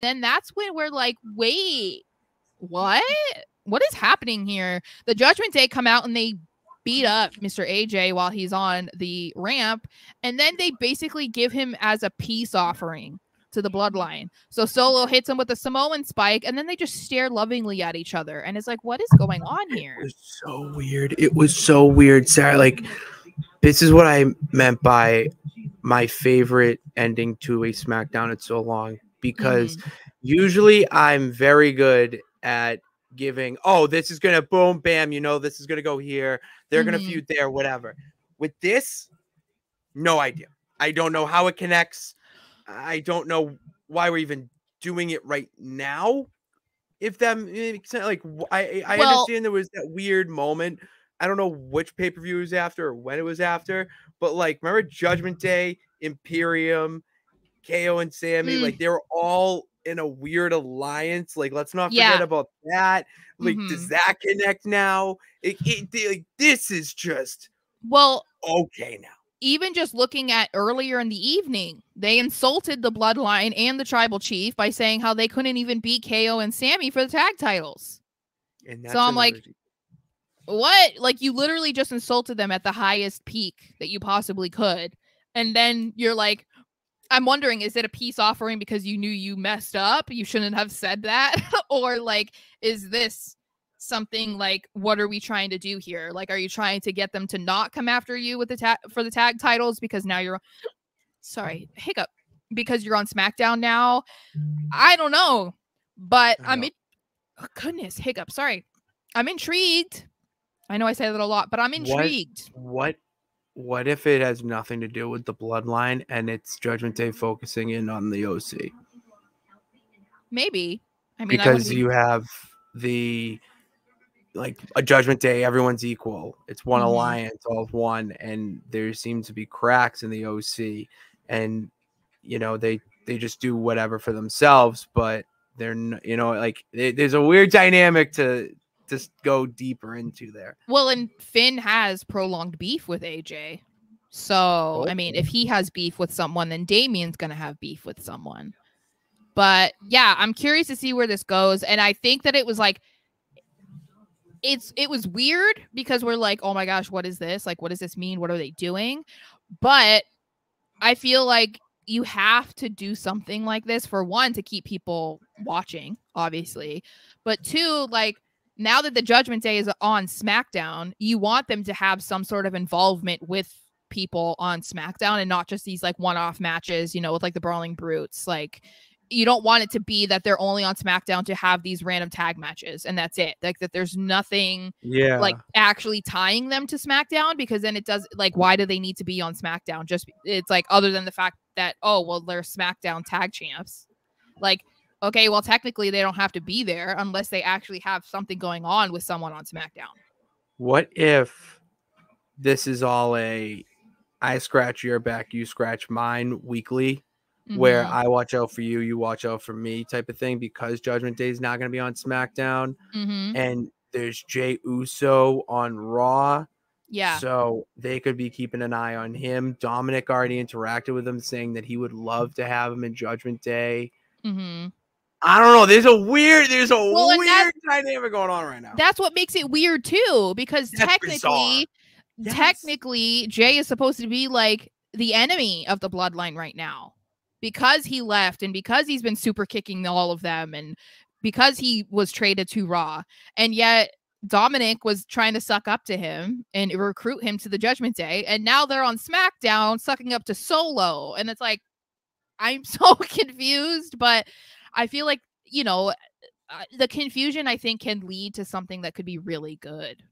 then that's when we're like, wait, what? What is happening here? The Judgment Day come out and they beat up Mr. AJ while he's on the ramp, and then they basically give him as a peace offering to the Bloodline. So Solo hits him with a Samoan spike, and then they just stare lovingly at each other, and it's like, what is going on here? It was so weird. It was so weird, Sarah. Like, this is what I meant by my favorite ending to a SmackDown in so long, because usually I'm very good at giving, oh, this is gonna boom, bam, you know, this is gonna go here, they're gonna feud there, whatever. With this, no idea. I don't know how it connects. I don't know why we're even doing it right now. If that makes sense, like, I understand there was that weird moment. I don't know which pay-per-view it was after or when it was after, but like, remember Judgment Day, Imperium, KO and Sammy, like they were all in a weird alliance. Like, let's not forget about that. Like, does that connect now? Like, this is just okay now. Even just looking at earlier in the evening, they insulted the Bloodline and the Tribal Chief by saying how they couldn't even beat KO and Sammy for the tag titles. And so I'm like, what? Like, you literally just insulted them at the highest peak that you possibly could. And then you're like, I'm wondering, is it a peace offering because you knew you messed up? You shouldn't have said that? Or like, is this something like, what are we trying to do here? Like, are you trying to get them to not come after you with the for the tag titles because now you're, sorry, hiccup, because you're on SmackDown now? I don't know, but oh, goodness, hiccup, sorry. I'm intrigued. I know I say that a lot, but I'm intrigued. What if it has nothing to do with the Bloodline and it's Judgment Day focusing in on the OC? Maybe. I mean, because you have the, like, a Judgment Day, everyone's equal. It's one alliance, all of one, and there seems to be cracks in the OC, and you know they just do whatever for themselves, but they're, you know, like, there's a weird dynamic to just go deeper into there. Well, and Finn has prolonged beef with AJ. So, I mean, if he has beef with someone, then Damien's going to have beef with someone. But yeah, I'm curious to see where this goes. And I think that it was like, it was weird because we're like, oh my gosh, what is this? Like, what does this mean? What are they doing? But I feel like you have to do something like this, for one, to keep people watching, obviously. But two, like, now that the Judgment Day is on SmackDown, you want them to have some sort of involvement with people on SmackDown and not just these like one-off matches, you know, with like the Brawling Brutes. Like, you don't want it to be that they're only on SmackDown to have these random tag matches and that's it. Like, that there's nothing like actually tying them to SmackDown, because then it does, like, why do they need to be on SmackDown? Just, it's like, other than the fact that, oh, well, they're SmackDown tag champs. Like, okay, well, technically they don't have to be there unless they actually have something going on with someone on SmackDown. What if this is all a I scratch your back, you scratch mine weekly, where I watch out for you, you watch out for me type of thing, because Judgment Day is not going to be on SmackDown, and there's Jey Uso on Raw. Yeah. So they could be keeping an eye on him. Dominic already interacted with him, saying that he would love to have him in Judgment Day. I don't know. There's a weird dynamic going on right now. That's what makes it weird too, because technically Jay is supposed to be like the enemy of the Bloodline right now, because he left and because he's been super kicking all of them and because he was traded to Raw, and yet Dominic was trying to suck up to him and recruit him to the Judgment Day, and now they're on SmackDown sucking up to Solo, and it's like, I'm so confused. But I feel like, you know, the confusion, I think, can lead to something that could be really good